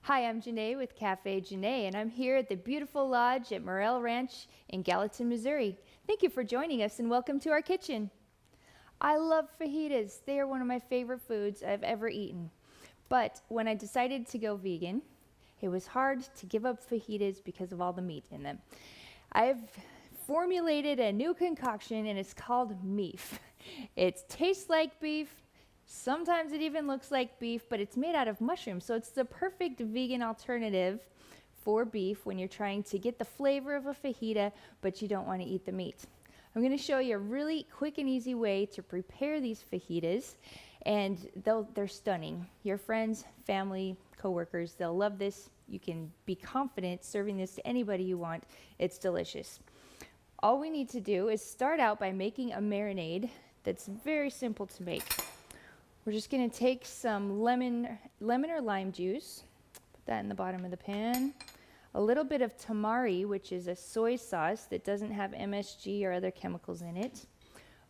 Hi, I'm Janae with Cafe Janae, and I'm here at the beautiful lodge at Morel Ranch in Gallatin, Missouri. Thank you for joining us and welcome to our kitchen. I love fajitas. They are one of my favorite foods I've ever eaten. But when I decided to go vegan, it was hard to give up fajitas because of all the meat in them. I've formulated a new concoction and it's called meef. It tastes like beef. Sometimes it even looks like beef, but it's made out of mushrooms. So it's the perfect vegan alternative for beef when you're trying to get the flavor of a fajita, but you don't want to eat the meat. I'm going to show you a really quick and easy way to prepare these fajitas, and they're stunning. Your friends, family, coworkers, they'll love this. You can be confident serving this to anybody you want. It's delicious. All we need to do is start out by making a marinade that's very simple to make. We're just going to take some lemon or lime juice, put that in the bottom of the pan, a little bit of tamari, which is a soy sauce that doesn't have MSG or other chemicals in it,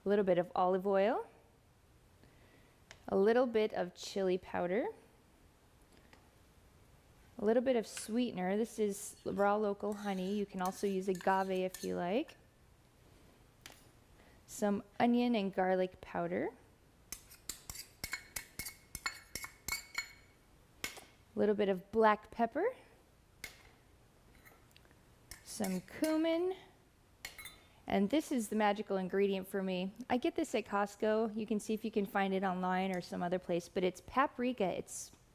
a little bit of olive oil, a little bit of chili powder, a little bit of sweetener. This is raw local honey. You can also use agave if you like, some onion and garlic powder, a little bit of black pepper, some cumin, and this is the magical ingredient for me. I get this at Costco. You can see if you can find it online or some other place, but it's paprika,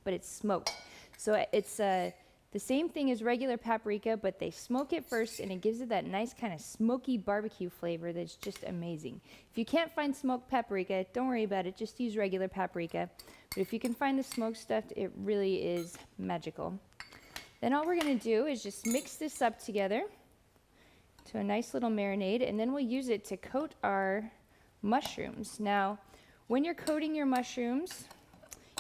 but it's smoked. So it's the same thing as regular paprika, but they smoke it first and it gives it that nice kind of smoky barbecue flavor that's just amazing. If you can't find smoked paprika, don't worry about it, just use regular paprika. But if you can find the smoked stuff, it really is magical. Then all we're going to do is just mix this up together to a nice little marinade, and then we'll use it to coat our mushrooms. Now, when you're coating your mushrooms,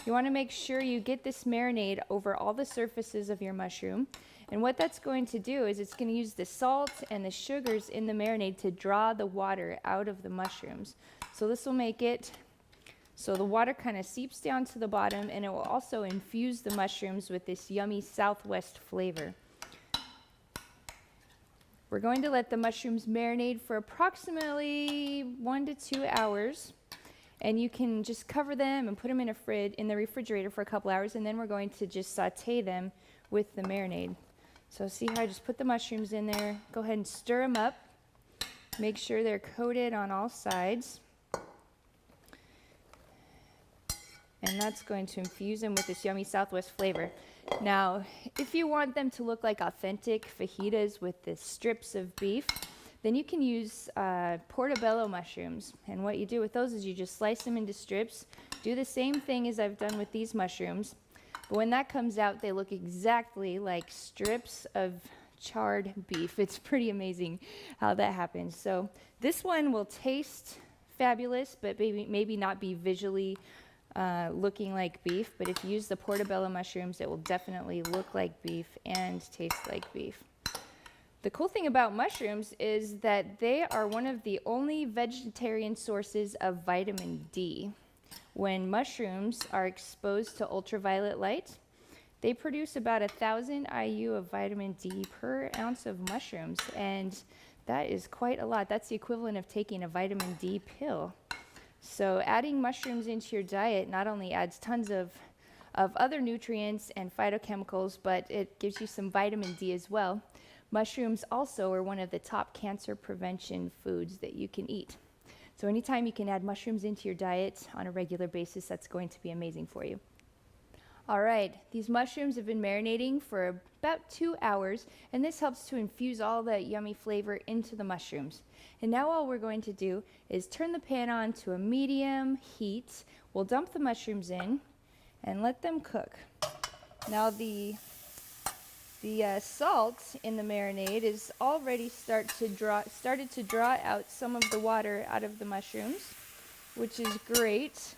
you want to make sure you get this marinade over all the surfaces of your mushroom. And what that's going to do is it's going to use the salt and the sugars in the marinade to draw the water out of the mushrooms. So this will make it so the water kind of seeps down to the bottom, and it will also infuse the mushrooms with this yummy Southwest flavor. We're going to let the mushrooms marinate for approximately 1 to 2 hours. And you can just cover them and put them in the refrigerator for a couple hours, and then we're going to just saute them with the marinade. So see how I just put the mushrooms in there. Go ahead and stir them up. Make sure they're coated on all sides. And that's going to infuse them with this yummy Southwest flavor. Now, if you want them to look like authentic fajitas with the strips of beef, then you can use portobello mushrooms. And what you do with those is you just slice them into strips. Do the same thing as I've done with these mushrooms. But when that comes out, they look exactly like strips of charred beef. It's pretty amazing how that happens. So this one will taste fabulous, but maybe not be visually looking like beef. But if you use the portobello mushrooms, it will definitely look like beef and taste like beef. The cool thing about mushrooms is that they are one of the only vegetarian sources of vitamin D. When mushrooms are exposed to ultraviolet light, they produce about 1,000 IU of vitamin D per ounce of mushrooms, and that is quite a lot. That's the equivalent of taking a vitamin D pill. So adding mushrooms into your diet not only adds tons of other nutrients and phytochemicals, but it gives you some vitamin D as well. Mushrooms also are one of the top cancer prevention foods that you can eat. So anytime you can add mushrooms into your diet on a regular basis, that's going to be amazing for you. All right, these mushrooms have been marinating for about 2 hours, and this helps to infuse all that yummy flavor into the mushrooms. And now all we're going to do is turn the pan on to a medium heat. We'll dump the mushrooms in and let them cook. Now the salt in the marinade is already started to draw out some of the water out of the mushrooms, which is great.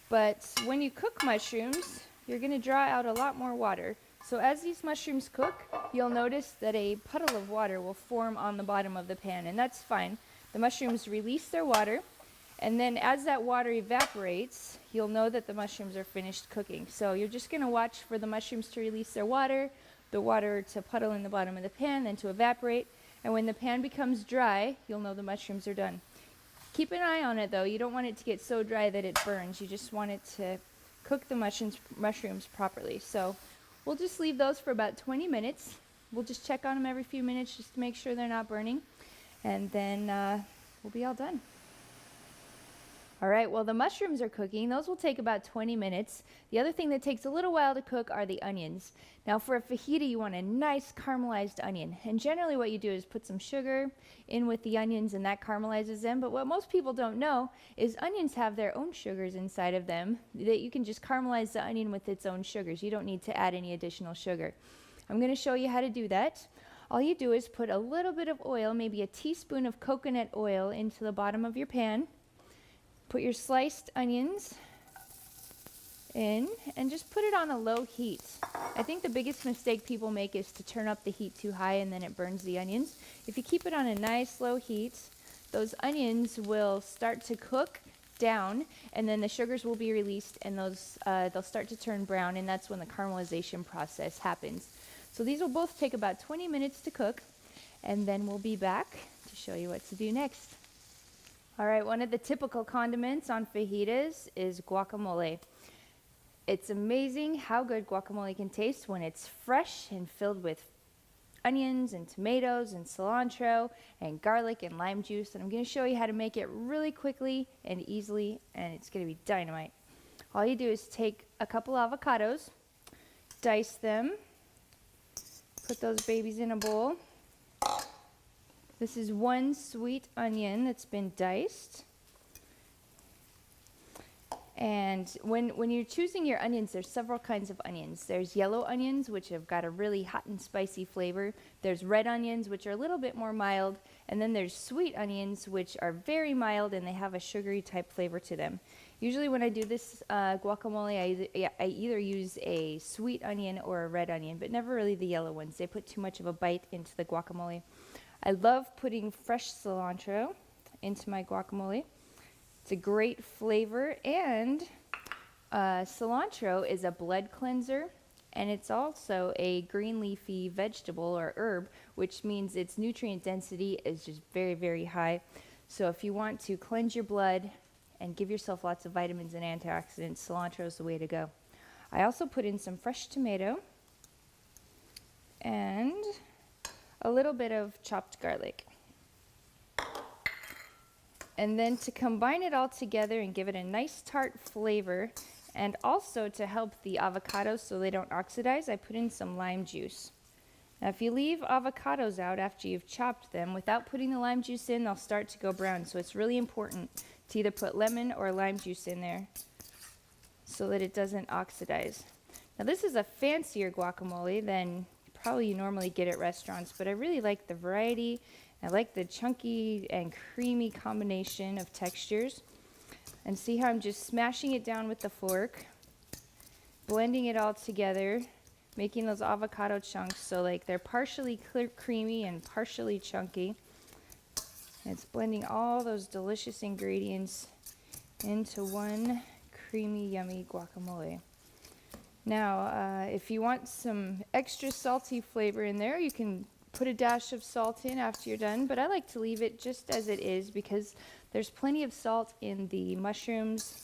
But when you cook mushrooms, you're going to draw out a lot more water. So as these mushrooms cook, you'll notice that a puddle of water will form on the bottom of the pan, and that's fine. The mushrooms release their water, And then as that water evaporates, you'll know that the mushrooms are finished cooking. So you're just going to watch for the mushrooms to release their water, the water to puddle in the bottom of the pan, then to evaporate. And when the pan becomes dry, you'll know the mushrooms are done. Keep an eye on it though. You don't want it to get so dry that it burns. You just want it to cook the mushrooms properly. So we'll just leave those for about 20 minutes. We'll just check on them every few minutes just to make sure they're not burning. And then we'll be all done. All right, well, the mushrooms are cooking. Those will take about 20 minutes. The other thing that takes a little while to cook are the onions. Now, for a fajita, you want a nice caramelized onion. And generally what you do is put some sugar in with the onions, and that caramelizes them. But what most people don't know is onions have their own sugars inside of them that you can just caramelize the onion with its own sugars. You don't need to add any additional sugar. I'm going to show you how to do that. All you do is put a little bit of oil, maybe a teaspoon of coconut oil, into the bottom of your pan. Put your sliced onions in and just put it on a low heat. I think the biggest mistake people make is to turn up the heat too high and then it burns the onions. If you keep it on a nice low heat, those onions will start to cook down, and then the sugars will be released, and they'll start to turn brown, and that's when the caramelization process happens. So these will both take about 20 minutes to cook, and then we'll be back to show you what to do next. All right, one of the typical condiments on fajitas is guacamole. It's amazing how good guacamole can taste when it's fresh and filled with onions and tomatoes and cilantro and garlic and lime juice. And I'm going to show you how to make it really quickly and easily, and it's going to be dynamite. All you do is take a couple avocados, dice them, put those babies in a bowl. This is one sweet onion that's been diced. And when you're choosing your onions, there's several kinds of onions. There's yellow onions, which have got a really hot and spicy flavor. There's red onions, which are a little bit more mild. And then there's sweet onions, which are very mild, and they have a sugary type flavor to them. Usually when I do this guacamole, I either use a sweet onion or a red onion, but never really the yellow ones. They put too much of a bite into the guacamole. I love putting fresh cilantro into my guacamole. It's a great flavor, and cilantro is a blood cleanser, and it's also a green leafy vegetable or herb, which means its nutrient density is just very, very high. So if you want to cleanse your blood and give yourself lots of vitamins and antioxidants, cilantro is the way to go. I also put in some fresh tomato and a little bit of chopped garlic. And then to combine it all together and give it a nice tart flavor, and also to help the avocados so they don't oxidize, I put in some lime juice. Now if you leave avocados out after you've chopped them without putting the lime juice in, they'll start to go brown. So it's really important to either put lemon or lime juice in there so that it doesn't oxidize. Now this is a fancier guacamole than probably you normally get at restaurants, but I really like the variety. I like the chunky and creamy combination of textures. And see how I'm just smashing it down with the fork, blending it all together, making those avocado chunks so like they're partially creamy and partially chunky. And it's blending all those delicious ingredients into one creamy, yummy guacamole. Now, if you want some extra salty flavor in there, you can put a dash of salt in after you're done, but I like to leave it just as it is because there's plenty of salt in the mushrooms,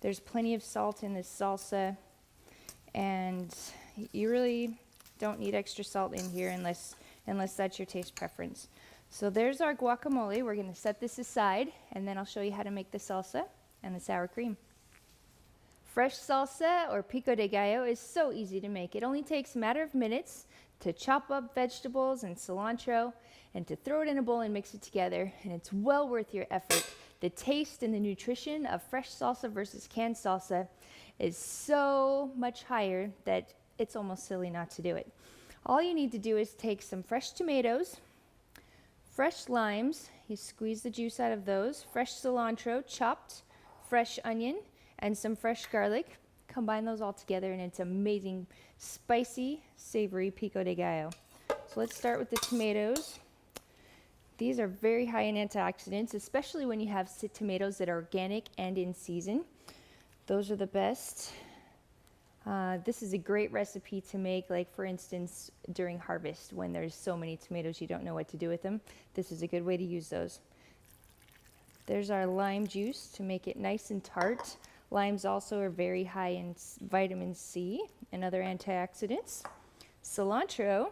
there's plenty of salt in this salsa, and you really don't need extra salt in here unless that's your taste preference. So there's our guacamole. We're going to set this aside, and then I'll show you how to make the salsa and the sour cream. Fresh salsa, or pico de gallo, is so easy to make. It only takes a matter of minutes to chop up vegetables and cilantro and to throw it in a bowl and mix it together, and it's well worth your effort. The taste and the nutrition of fresh salsa versus canned salsa is so much higher that it's almost silly not to do it. All you need to do is take some fresh tomatoes, fresh limes, you squeeze the juice out of those, fresh cilantro chopped, fresh onion, and some fresh garlic. Combine those all together and it's amazing, spicy, savory pico de gallo. So let's start with the tomatoes. These are very high in antioxidants, especially when you have tomatoes that are organic and in season. Those are the best. This is a great recipe to make, like for instance, during harvest when there's so many tomatoes you don't know what to do with them. This is a good way to use those. There's our lime juice to make it nice and tart. Limes also are very high in vitamin C and other antioxidants. Cilantro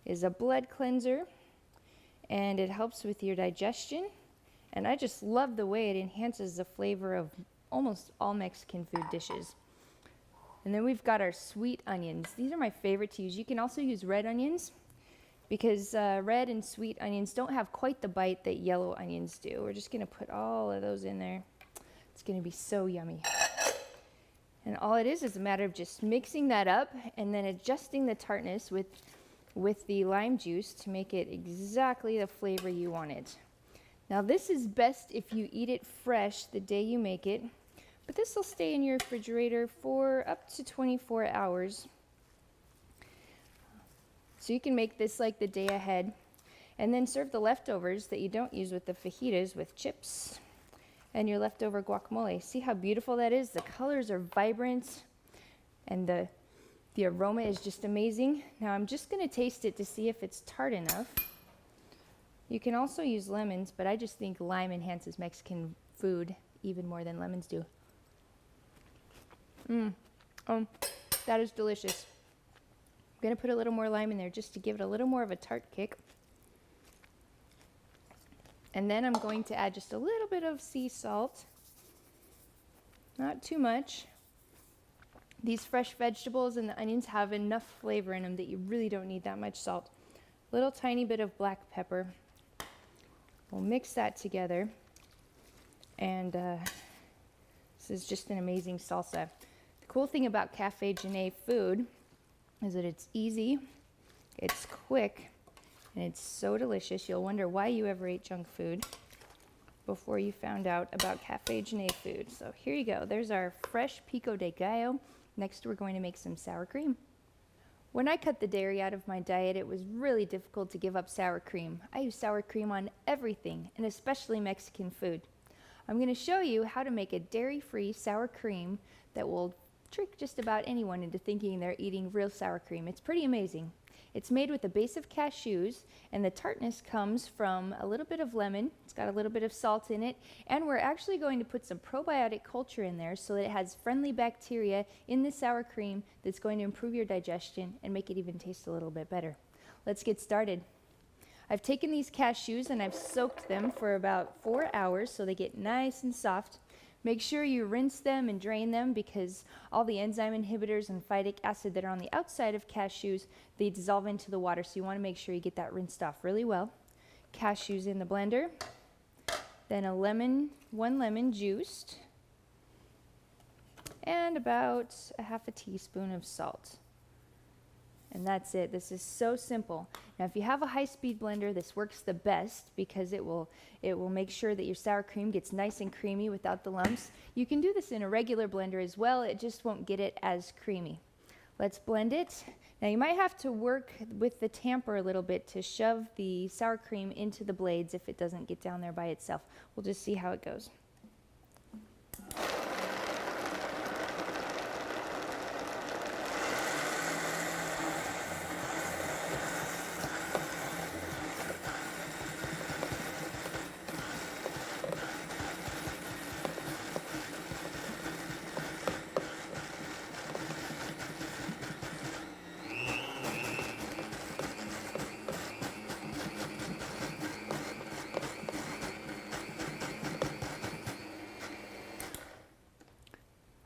is a blood cleanser, and it helps with your digestion. And I just love the way it enhances the flavor of almost all Mexican food dishes. And then we've got our sweet onions. These are my favorite to use. You can also use red onions because red and sweet onions don't have quite the bite that yellow onions do. We're just going to put all of those in there. It's going to be so yummy. And all it is a matter of just mixing that up and then adjusting the tartness with the lime juice to make it exactly the flavor you want it. Now this is best if you eat it fresh the day you make it, but this will stay in your refrigerator for up to 24 hours. So you can make this like the day ahead and then serve the leftovers that you don't use with the fajitas with chips and your leftover guacamole. See how beautiful that is? The colors are vibrant and the aroma is just amazing. Now I'm just going to taste it to see if it's tart enough. You can also use lemons, but I just think lime enhances Mexican food even more than lemons do. That is delicious. I'm going to put a little more lime in there just to give it a little more of a tart kick. And then I'm going to add just a little bit of sea salt. Not too much. These fresh vegetables and the onions have enough flavor in them that you really don't need that much salt. Little tiny bit of black pepper. We'll mix that together. And this is just an amazing salsa. The cool thing about Cafe Janae food is that it's easy, it's quick, and it's so delicious. You'll wonder why you ever ate junk food before you found out about Cafe Janae food. So here you go. There's our fresh pico de gallo. Next, we're going to make some sour cream. When I cut the dairy out of my diet, it was really difficult to give up sour cream. I use sour cream on everything, and especially Mexican food. I'm going to show you how to make a dairy-free sour cream that will trick just about anyone into thinking they're eating real sour cream. It's pretty amazing. It's made with a base of cashews, and the tartness comes from a little bit of lemon. It's got a little bit of salt in it, and we're actually going to put some probiotic culture in there so that it has friendly bacteria in the sour cream that's going to improve your digestion and make it even taste a little bit better. Let's get started. I've taken these cashews and I've soaked them for about 4 hours so they get nice and soft. Make sure you rinse them and drain them because all the enzyme inhibitors and phytic acid that are on the outside of cashews, they dissolve into the water, so you want to make sure you get that rinsed off really well. Cashews in the blender, then one lemon juiced, and about a half a teaspoon of salt. And that's it. This is so simple. Now, if you have a high-speed blender, this works the best because it will make sure that your sour cream gets nice and creamy without the lumps. You can do this in a regular blender as well. It just won't get it as creamy. Let's blend it. Now, you might have to work with the tamper a little bit to shove the sour cream into the blades if it doesn't get down there by itself. We'll just see how it goes.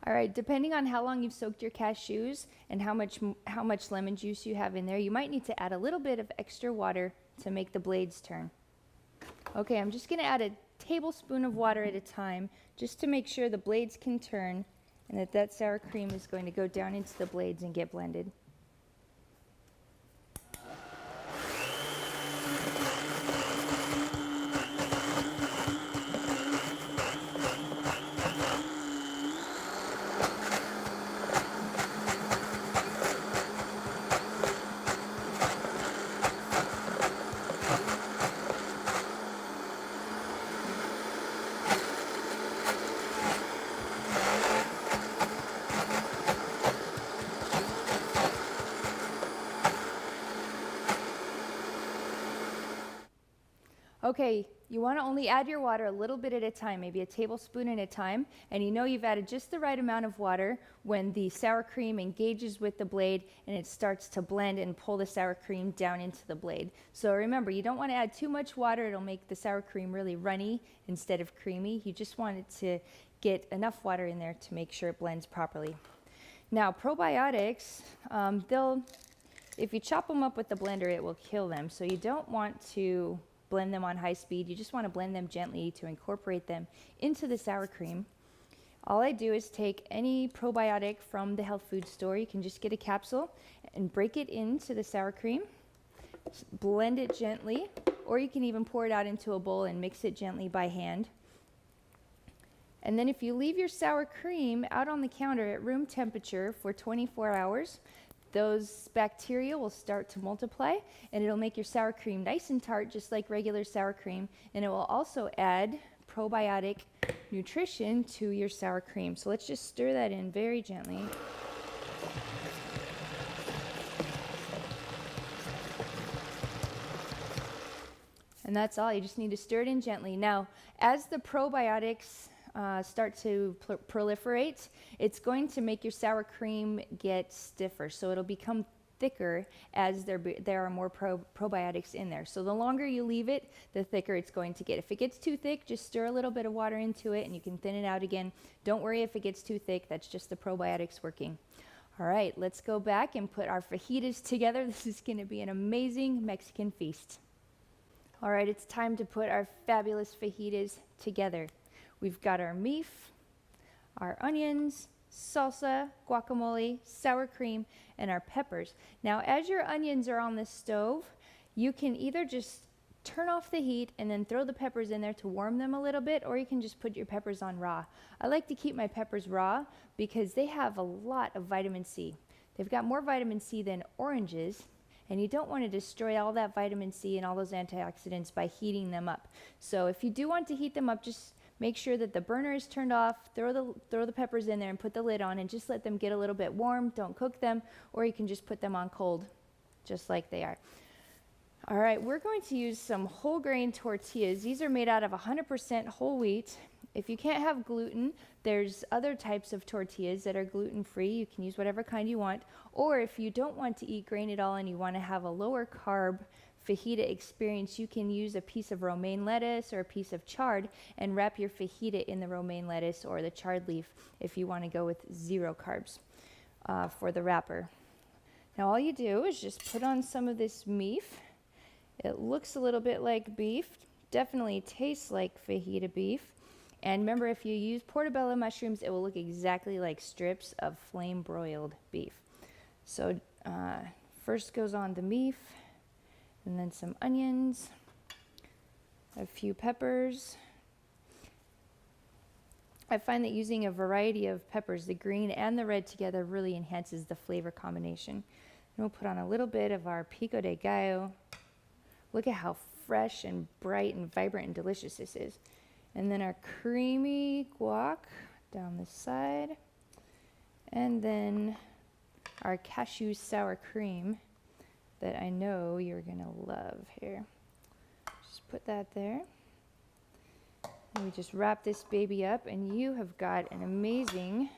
All right, depending on how long you've soaked your cashews and how much lemon juice you have in there, you might need to add a little bit of extra water to make the blades turn. Okay, I'm just going to add a tablespoon of water at a time just to make sure the blades can turn and that sour cream is going to go down into the blades and get blended. Okay, you want to only add your water a little bit at a time, maybe a tablespoon at a time, and you know you've added just the right amount of water when the sour cream engages with the blade and it starts to blend and pull the sour cream down into the blade. So remember, you don't want to add too much water. It'll make the sour cream really runny instead of creamy. You just want it to get enough water in there to make sure it blends properly. Now, probiotics, if you chop them up with the blender, it will kill them. So you don't want to blend them on high speed. You just want to blend them gently to incorporate them into the sour cream. All I do is take any probiotic from the health food store. You can just get a capsule and break it into the sour cream. Blend it gently, or you can even pour it out into a bowl and mix it gently by hand. And then if you leave your sour cream out on the counter at room temperature for 24 hours, those bacteria will start to multiply, and it'll make your sour cream nice and tart, just like regular sour cream, and it will also add probiotic nutrition to your sour cream. So let's just stir that in very gently. And that's all. You just need to stir it in gently. Now, as the probiotics start to proliferate, it's going to make your sour cream get stiffer. So it'll become thicker as there are more probiotics in there. So the longer you leave it, the thicker it's going to get. If it gets too thick, just stir a little bit of water into it and you can thin it out again. Don't worry if it gets too thick. That's just the probiotics working. All right, let's go back and put our fajitas together. This is going to be an amazing Mexican feast. All right, it's time to put our fabulous fajitas together. We've got our beef, our onions, salsa, guacamole, sour cream, and our peppers. Now, as your onions are on the stove, you can either just turn off the heat and then throw the peppers in there to warm them a little bit, or you can just put your peppers on raw. I like to keep my peppers raw because they have a lot of vitamin C. They've got more vitamin C than oranges, and you don't want to destroy all that vitamin C and all those antioxidants by heating them up. So if you do want to heat them up, just make sure that the burner is turned off, throw the peppers in there and put the lid on and just let them get a little bit warm. Don't cook them, or you can just put them on cold just like they are. All right, we're going to use some whole grain tortillas. These are made out of 100% whole wheat. If you can't have gluten, there's other types of tortillas that are gluten-free. You can use whatever kind you want. Or if you don't want to eat grain at all and you want to have a lower carb fajita experience, you can use a piece of romaine lettuce or a piece of chard and wrap your fajita in the romaine lettuce or the chard leaf if you want to go with 0 carbs for the wrapper. Now all you do is just put on some of this beef. It looks a little bit like beef, definitely tastes like fajita beef. And remember, if you use portobello mushrooms, it will look exactly like strips of flame broiled beef. So first goes on the beef, and then some onions, a few peppers. I find that using a variety of peppers, the green and the red together, really enhances the flavor combination. And we'll put on a little bit of our pico de gallo. Look at how fresh and bright and vibrant and delicious this is. And then our creamy guac down the side. And then our cashew sour cream that I know you're gonna love here. Just put that there. And we just wrap this baby up and you have got an amazing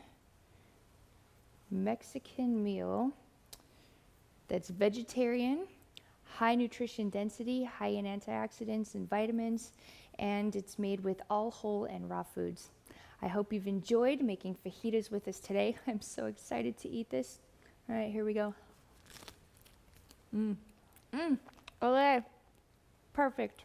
Mexican meal that's vegetarian, high nutrition density, high in antioxidants and vitamins, and it's made with all whole and raw foods. I hope you've enjoyed making fajitas with us today. I'm so excited to eat this. All right, here we go. Okay, perfect.